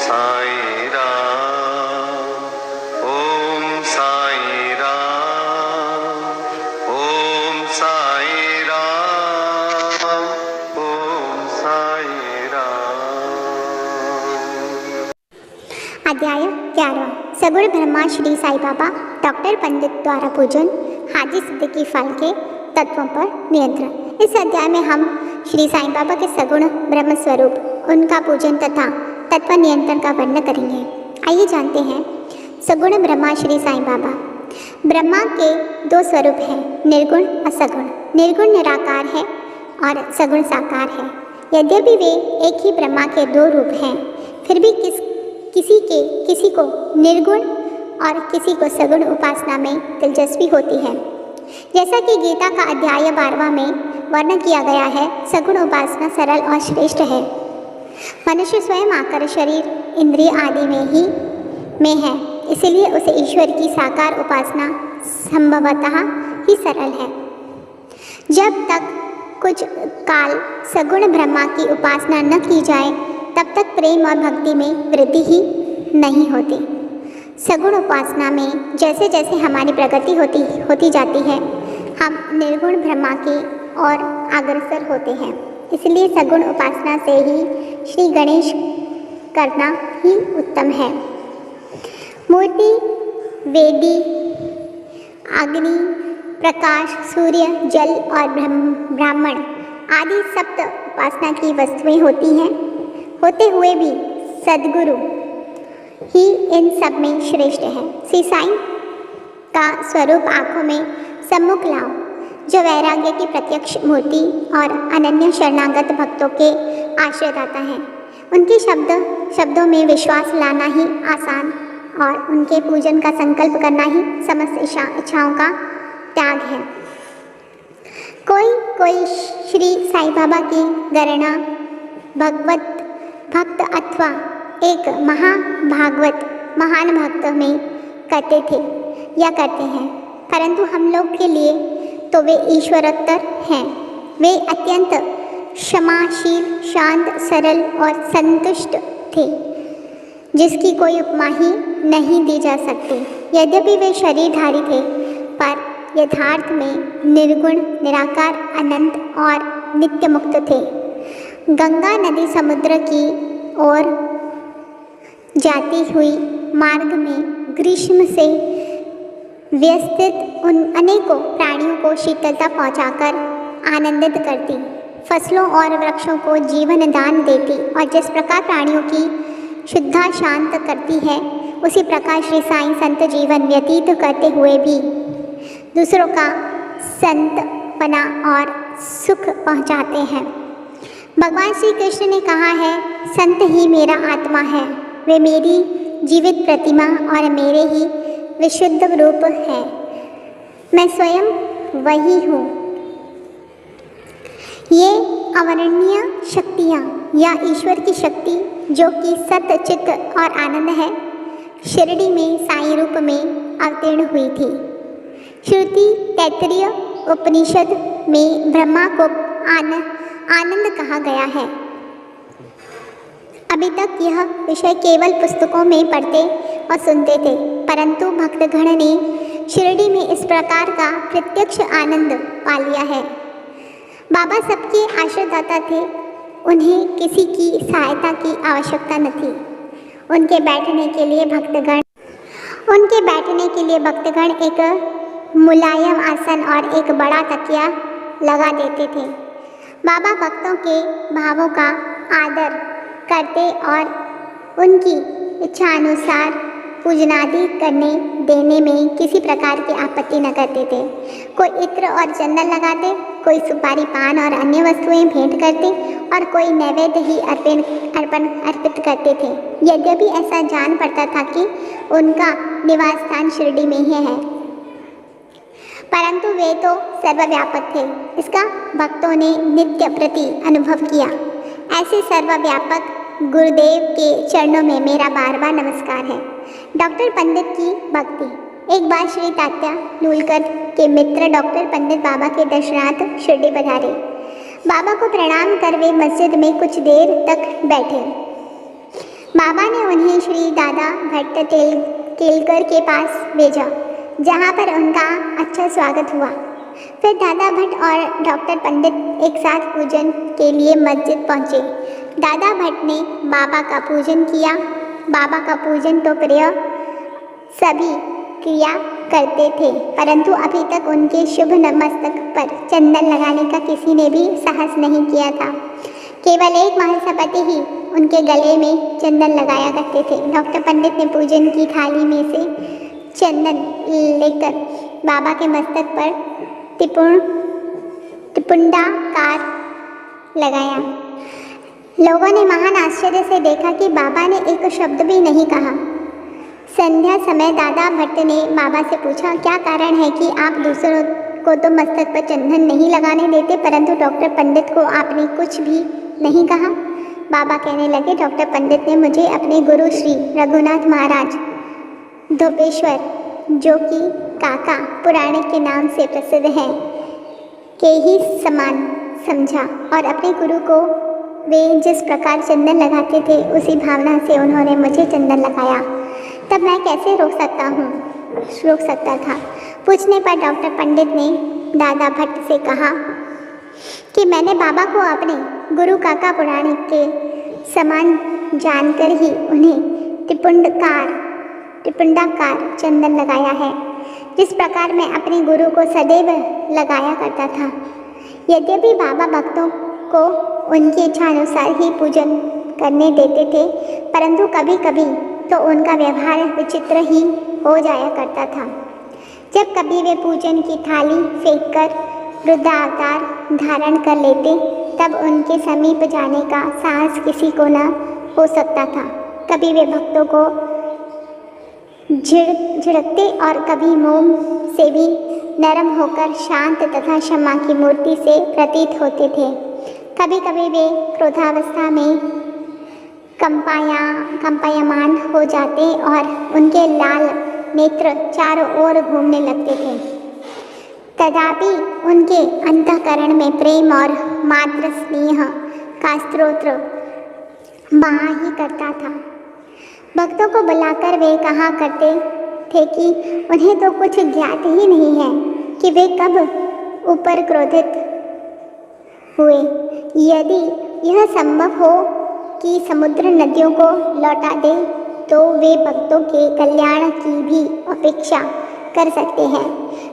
साई राम, ओम साई राम, ओम साई राम, ओम साई राम। अध्याय 11 सगुण ब्रह्मा श्री साई बाबा डॉक्टर पंडित द्वारा पूजन हाजी सिद्दीकी फल के तत्वों पर नियंत्रण। इस अध्याय में हम श्री साईं बाबा के सगुण ब्रह्म स्वरूप, उनका पूजन तथा तत्व नियंत्रण का वर्णन करेंगे। आइए जानते हैं सगुण ब्रह्मा श्री साईं बाबा। ब्रह्मा के दो स्वरूप हैं, निर्गुण और सगुण। निर्गुण निराकार है और सगुण साकार है। यद्यपि वे एक ही ब्रह्मा के दो रूप हैं, फिर भी किसी को निर्गुण और किसी को सगुण उपासना में दिलचस्पी होती है। जैसा कि गीता का अध्याय 12वां में वर्णन किया गया है, सगुण उपासना सरल और श्रेष्ठ है। मनुष्य स्वयं आकर शरीर, इंद्रिय आदि में है, इसलिए उसे ईश्वर की साकार उपासना संभवतः ही सरल है। जब तक कुछ काल सगुण ब्रह्मा की उपासना न की जाए, तब तक प्रेम और भक्ति में वृद्धि ही नहीं होती। सगुण उपासना में जैसे जैसे हमारी प्रगति होती जाती है, हम निर्गुण ब्रह्मा की ओर अग्रसर होते हैं। इसलिए सगुण उपासना से ही श्री गणेश करना ही उत्तम है। मूर्ति, वेदी, अग्नि, प्रकाश, सूर्य, जल और ब्राह्मण आदि सप्त उपासना की वस्तुएं होती हैं। होते हुए भी सद्गुरु ही इन सब में श्रेष्ठ है। श्री साईं का स्वरूप आँखों में सम्मुख लाओ, जो वैराग्य की प्रत्यक्ष मूर्ति और अनन्य शरणागत भक्तों के आश्रयदाता है। उनके शब्दों में विश्वास लाना ही आसान और उनके पूजन का संकल्प करना ही समस्त इच्छाओं का त्याग है। कोई श्री साईं बाबा की गणना भगवत भक्त अथवा एक महान भक्त में करते थे या करते हैं, परंतु हम लोग के लिए तो वे ईश्वरोत्तर हैं। वे अत्यंत क्षमाशील, शांत, सरल और संतुष्ट थे, जिसकी कोई उपमा ही नहीं दी जा सकती। यद्यपि वे शरीरधारी थे, पर यथार्थ में निर्गुण, निराकार, अनंत और नित्य मुक्त थे। गंगा नदी समुद्र की ओर जाती हुई मार्ग में ग्रीष्म से व्यस्तित उन अनेकों प्राणियों को शीतलता पहुंचाकर आनंदित करती, फसलों और वृक्षों को जीवन दान देती और जिस प्रकार प्राणियों की शुद्धा शांत करती है, उसी प्रकार श्री साईं संत जीवन व्यतीत करते हुए भी दूसरों का संतपना और सुख पहुंचाते हैं। भगवान श्री कृष्ण ने कहा है, संत ही मेरा आत्मा है, वे मेरी जीवित प्रतिमा और मेरे ही विशुद्ध रूप है। मैं स्वयं वही हूँ। ये अवर्णनीय शक्तियाँ या ईश्वर की शक्ति, जो कि सत्य, चित्त और आनंद है, शिरडी में साईं रूप में अवतीर्ण हुई थी। श्रुति तैत्तरीय उपनिषद में ब्रह्मा को आनंद कहा गया है। अभी तक यह विषय केवल पुस्तकों में पढ़ते और सुनते थे, परंतु भक्तगण ने शिरडी में इस प्रकार का प्रत्यक्ष आनंद पा लिया है। बाबा सबके आश्रयदाता थे, उन्हें किसी की सहायता की आवश्यकता न थी। उनके बैठने के लिए भक्तगण एक मुलायम आसन और एक बड़ा तकिया लगा देते थे। बाबा भक्तों के भावों का आदर करते और उनकी इच्छानुसार पूजनादि करने देने में किसी प्रकार की आपत्ति न करते थे। कोई इत्र और चंदन लगाते, कोई सुपारी, पान और अन्य वस्तुएं भेंट करते और कोई नैवेद्य ही अर्पित करते थे। यद्यपि ऐसा जान पड़ता था कि उनका निवास स्थान शिरडी में ही है, परंतु वे तो सर्वव्यापक थे। इसका भक्तों ने नित्य प्रति अनुभव किया। ऐसे सर्वव्यापक गुरुदेव के चरणों में मेरा बार बार नमस्कार है। डॉक्टर पंडित की भक्ति। एक बार श्री तात्या नूलकर के मित्र डॉक्टर पंडित बाबा के दर्शनार्थ शिरडी पधारे। बाबा को प्रणाम कर वे मस्जिद में कुछ देर तक बैठे। बाबा ने उन्हें श्री दादा भट्ट केलकर के पास भेजा, जहाँ पर उनका अच्छा स्वागत हुआ। फिर दादा भट्ट और डॉक्टर पंडित एक साथ पूजन के लिए मस्जिद पहुँचे। दादा भट्ट ने बाबा का पूजन किया। बाबा का पूजन तो प्रिय सभी किया करते थे, परंतु अभी तक उनके शुभ मस्तक पर चंदन लगाने का किसी ने भी साहस नहीं किया था। केवल एक महासभापति ही उनके गले में चंदन लगाया करते थे। डॉक्टर पंडित ने पूजन की थाली में से चंदन लेकर बाबा के मस्तक पर त्रिपुंडाकार लगाया। लोगों ने महान आश्चर्य से देखा कि बाबा ने एक शब्द भी नहीं कहा। संध्या समय दादा भट्ट ने बाबा से पूछा, क्या कारण है कि आप दूसरों को तो मस्तक पर चंदन नहीं लगाने देते, परंतु डॉक्टर पंडित को आपने कुछ भी नहीं कहा? बाबा कहने लगे, डॉक्टर पंडित ने मुझे अपने गुरु श्री रघुनाथ महाराज धोपेश्वर, जो कि काका पुराणिक के नाम से प्रसिद्ध हैं, के ही समान समझा और अपने गुरु को वे जिस प्रकार चंदन लगाते थे उसी भावना से उन्होंने मुझे चंदन लगाया। तब मैं कैसे रोक सकता था। पूछने पर डॉक्टर पंडित ने दादा भट्ट से कहा कि मैंने बाबा को अपने गुरु काका पुराणिक के समान जानकर ही उन्हें त्रिपुंडाकार चंदन लगाया है, जिस प्रकार मैं अपने गुरु को सदैव लगाया करता था। यद्यपि बाबा भक्तों को उनकी इच्छानुसार ही पूजन करने देते थे, परंतु कभी कभी तो उनका व्यवहार विचित्र ही हो जाया करता था। जब कभी वे पूजन की थाली फेंककर रुद्रावतार धारण कर लेते, तब उनके समीप जाने का साहस किसी को न हो सकता था। कभी वे भक्तों को झिड़कते और कभी मोम से भी नरम होकर शांत तथा क्षमा की मूर्ति से प्रतीत होते थे। कभी कभी वे क्रोधावस्था में कंपायमान हो जाते और उनके लाल नेत्र चारों ओर घूमने लगते थे। तथापि उनके अंतःकरण में प्रेम और मातृ स्नेह का स्रोत बहा ही करता था। भक्तों को बुलाकर वे कहा करते थे कि उन्हें तो कुछ ज्ञात ही नहीं है कि वे कब ऊपर क्रोधित हुए। यदि यह संभव हो कि समुद्र नदियों को लौटा दे, तो वे भक्तों के कल्याण की भी अपेक्षा कर सकते हैं।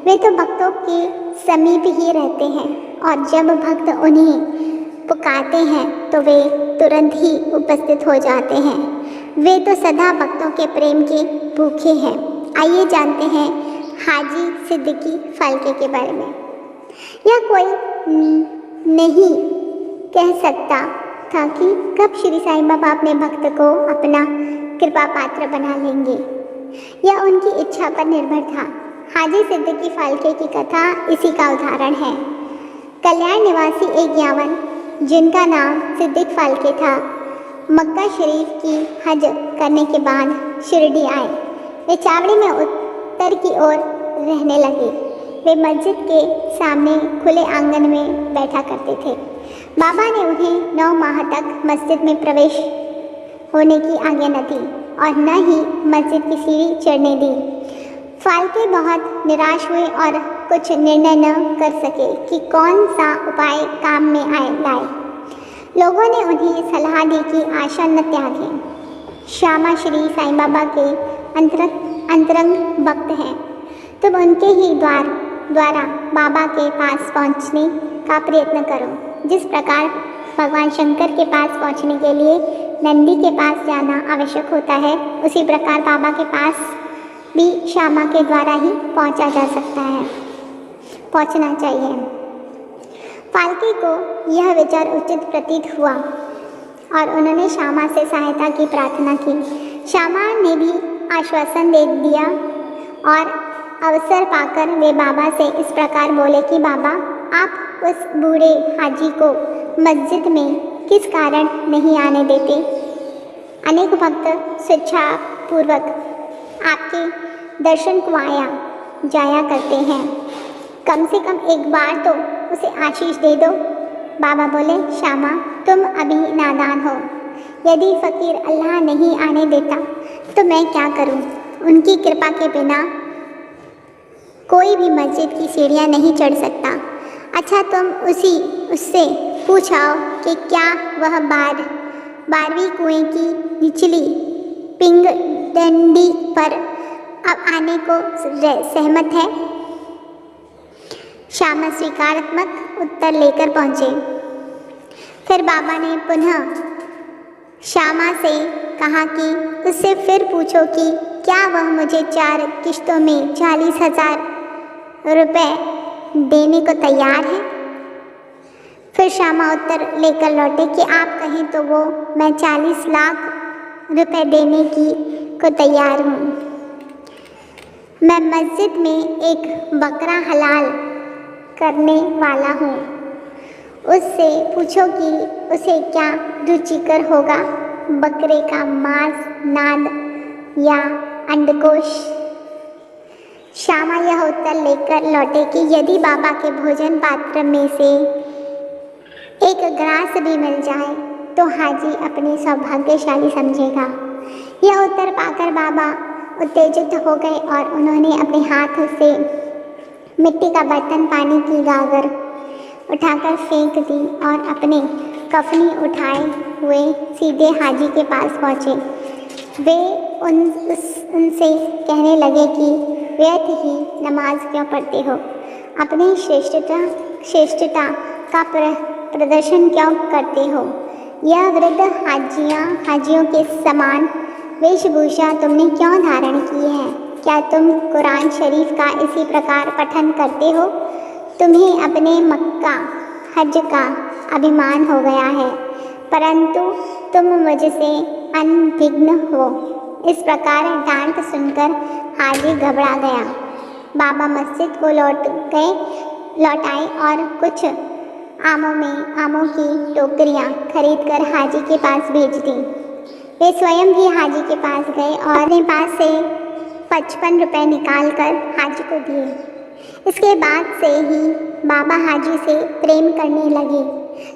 वे तो भक्तों के समीप ही रहते हैं और जब भक्त उन्हें पुकारते हैं तो वे तुरंत ही उपस्थित हो जाते हैं। वे तो सदा भक्तों के प्रेम के भूखे हैं। आइए जानते हैं हाजी सिद्दीकी फाल्के के बारे में। यह कोई नहीं कह सकता था कि कब श्री साईं बाबा अपने भक्त को अपना कृपा पात्र बना लेंगे। यह उनकी इच्छा पर निर्भर था। हाजी सिद्दीकी फाल्के की कथा इसी का उदाहरण है। कल्याण निवासी एक यावन, जिनका नाम सिद्दीक फाल्के था, मक्का शरीफ की हज करने के बाद शिरडी आए। वे चावड़ी में उत्तर की ओर रहने लगे। वे मस्जिद के सामने खुले आंगन में बैठा करते थे। बाबा ने उन्हें 9 माह तक मस्जिद में प्रवेश होने की आज्ञा न दी और न ही मस्जिद की सीढ़ी चढ़ने दी। फाल्के बहुत निराश हुए और कुछ निर्णय न कर सके कि कौन सा उपाय काम में लाए। लोगों ने उन्हें सलाह दी कि आशा न त्यागें। श्यामा श्री साईं बाबा के अंतरंग भक्त हैं। तुम उनके ही द्वारा बाबा के पास पहुंचने का प्रयत्न करो। जिस प्रकार भगवान शंकर के पास पहुंचने के लिए नंदी के पास जाना आवश्यक होता है, उसी प्रकार बाबा के पास भी श्यामा के द्वारा ही पहुंचा जा सकता है, पहुंचना चाहिए। फाल्के को यह विचार उचित प्रतीत हुआ और उन्होंने श्यामा से सहायता की प्रार्थना की। श्यामा ने भी आश्वासन दे दिया और अवसर पाकर वे बाबा से इस प्रकार बोले कि बाबा, आप उस बूढ़े हाजी को मस्जिद में किस कारण नहीं आने देते? अनेक भक्त स्वेच्छापूर्वक आपके दर्शन को आया जाया करते हैं। कम से कम एक बार तो उसे आशीष दे दो। बाबा बोले, श्यामा, तुम अभी नादान हो। यदि फ़कीर अल्लाह नहीं आने देता तो मैं क्या करूं? उनकी कृपा के बिना कोई भी मस्जिद की सीढ़ियां नहीं चढ़ सकता। अच्छा, तुम उससे पूछाओ कि क्या वह 12वीं कुएं की निचली पिंग डंडी पर अब आने को सहमत है। श्यामा स्वीकारात्मक उत्तर लेकर पहुंचे। फिर बाबा ने पुनः श्यामा से कहा कि उससे फिर पूछो कि क्या वह मुझे 4 किश्तों में 40,000 रुपये देने को तैयार है। फिर श्यामा उत्तर लेकर लौटे कि आप कहें तो मैं 40 लाख रुपए देने को तैयार हूँ। मैं मस्जिद में एक बकरा हलाल करने वाला हूँ। उससे पूछो कि उसे क्या रुचिकर होगा, बकरे का मांस, नाद या अंडकोश। श्यामा यह उत्तर लेकर लौटे कि यदि बाबा के भोजन पात्र में से एक ग्रास भी मिल जाए तो हाजी अपने सौभाग्यशाली समझेगा। यह उत्तर पाकर बाबा उत्तेजित हो गए और उन्होंने अपने हाथ से मिट्टी का बर्तन, पानी की गागर उठाकर फेंक दी और अपने कफनी उठाए हुए सीधे हाजी के पास पहुँचे। वे उनसे कहने लगे कि व्यर्थ ही नमाज क्यों पढ़ते हो, अपनी श्रेष्ठता का प्रदर्शन क्यों करते हो। यह वृद्ध हाजियों के समान वेशभूषा तुमने क्यों धारण की है? क्या तुम कुरान शरीफ का इसी प्रकार पठन करते हो? तुम्हें अपने मक्का हज का अभिमान हो गया है, परंतु तुम मुझसे अनभिज्ञ हो। इस प्रकार डांट सुनकर हाजी घबरा गया। बाबा मस्जिद को लौट आए और कुछ आमों की टोकरियाँ खरीदकर हाजी के पास भेज दी। वे स्वयं भी हाजी के पास गए और अपने पास से 55 रुपये निकालकर हाजी को दिए। इसके बाद से ही बाबा हाजी से प्रेम करने लगे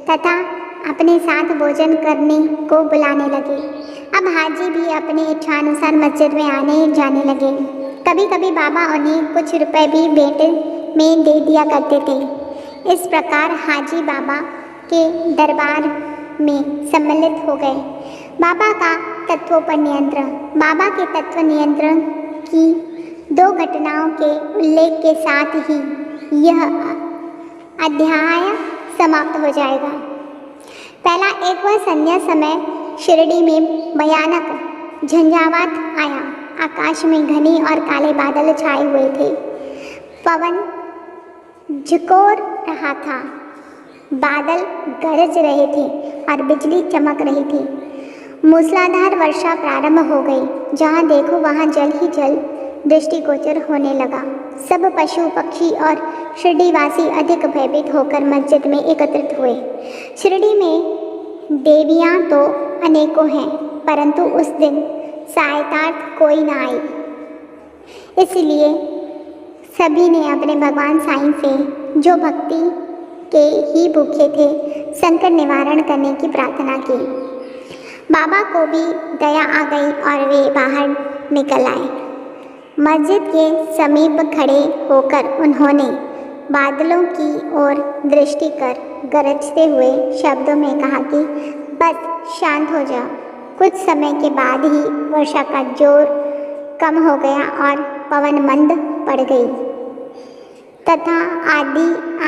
तथा अपने साथ भोजन करने को बुलाने लगे। अब हाजी भी अपने इच्छानुसार मस्जिद में आने जाने लगे। कभी कभी बाबा उन्हें कुछ रुपए भी भेंट में दे दिया करते थे। इस प्रकार हाजी बाबा के दरबार में सम्मिलित हो गए। बाबा का तत्वों पर नियंत्रण। बाबा के तत्व नियंत्रण की 2 घटनाओं के उल्लेख के साथ ही यह अध्याय समाप्त हो जाएगा। पहला, एक बार संध्या समय शिरडी में भयानक झंझावात आया। आकाश में घने और काले बादल छाए हुए थे। पवन झकोर रहा था, बादल गरज रहे थे और बिजली चमक रही थी। मूसलाधार वर्षा प्रारंभ हो गई। जहाँ देखो वहाँ जल ही जल दृष्टिगोचर होने लगा। सब पशु पक्षी और शिरडीवासी अधिक भयभीत होकर मस्जिद में एकत्रित हुए। शिरडी में देवियाँ तो अनेकों हैं, परंतु उस दिन सहायतार्थ कोई न आई। इसलिए सभी ने अपने भगवान साईं से, जो भक्ति के ही भूखे थे, संकट निवारण करने की प्रार्थना की। बाबा को भी दया आ गई और वे बाहर निकल आए। मस्जिद के समीप खड़े होकर उन्होंने बादलों की ओर दृष्टि कर गरजते हुए शब्दों में कहा कि बस शांत हो जाओ। कुछ समय के बाद ही वर्षा का जोर कम हो गया और पवन मंद पड़ गई तथा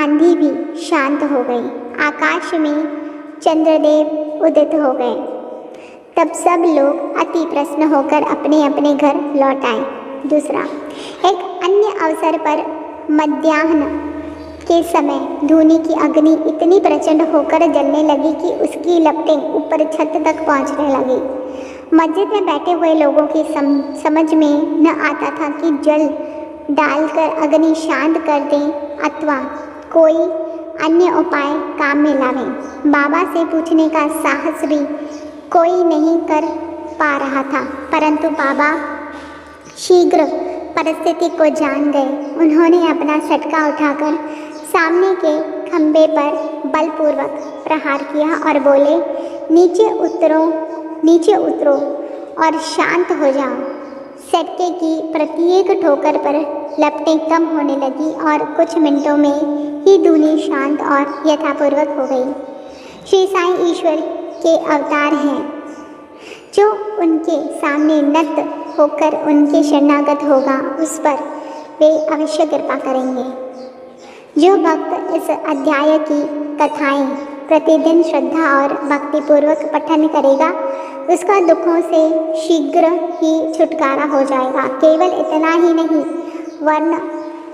आंधी भी शांत हो गई। आकाश में चंद्रदेव उदित हो गए। तब सब लोग अति प्रसन्न होकर अपने अपने घर लौट आए। दूसरा, एक अन्य अवसर पर मध्याह्न के समय धूनी की अग्नि इतनी प्रचंड होकर जलने लगी कि उसकी लपटें ऊपर छत तक पहुंचने लगी। मस्जिद में बैठे हुए लोगों की समझ में न आता था कि जल डालकर अग्नि शांत कर दें अथवा कोई अन्य उपाय काम में लावें। बाबा से पूछने का साहस भी कोई नहीं कर पा रहा था, परंतु बाबा शीघ्र परिस्थिति को जान गए। उन्होंने अपना सटका उठाकर सामने के खंभे पर बलपूर्वक प्रहार किया और बोले, नीचे उतरो नीचे उतरो और शांत हो जाओ। सटके की प्रत्येक ठोकर पर लपटें कम होने लगी और कुछ मिनटों में ही धुनी शांत और यथापूर्वक हो गई। श्री साईं ईश्वर के अवतार हैं। जो उनके सामने नत होकर उनके शरणागत होगा उस पर वे अवश्य कृपा करेंगे। जो भक्त इस अध्याय की कथाएं प्रतिदिन श्रद्धा और भक्तिपूर्वक पठन करेगा उसका दुखों से शीघ्र ही छुटकारा हो जाएगा। केवल इतना ही नहीं वरन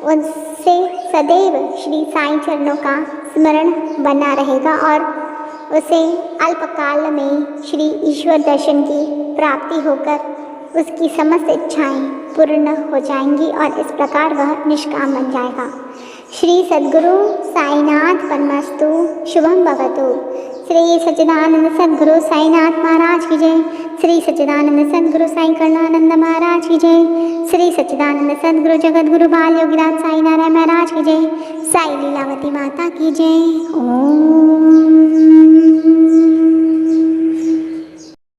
उससे सदैव श्री साईं चरणों का स्मरण बना रहेगा और उसे अल्पकाल में श्री ईश्वर दर्शन की प्राप्ति होकर उसकी समस्त इच्छाएं पूर्ण हो जाएंगी और इस प्रकार वह निष्काम बन जाएगा। श्री सद्गुरु साईनाथ परमस्तु। शुभम भवतु। श्री सच्चिदानंद सद्गुरु साईनाथ महाराज की जय। श्री सच्चिदानंद सद्गुरु साई कर्णानंद महाराज की जय। श्री सच्चिदानंद सद्गुरु जगतगुरु बाल योगीराज साई नारायण महाराज की जय। साई लीलावती माता की जय। ओम।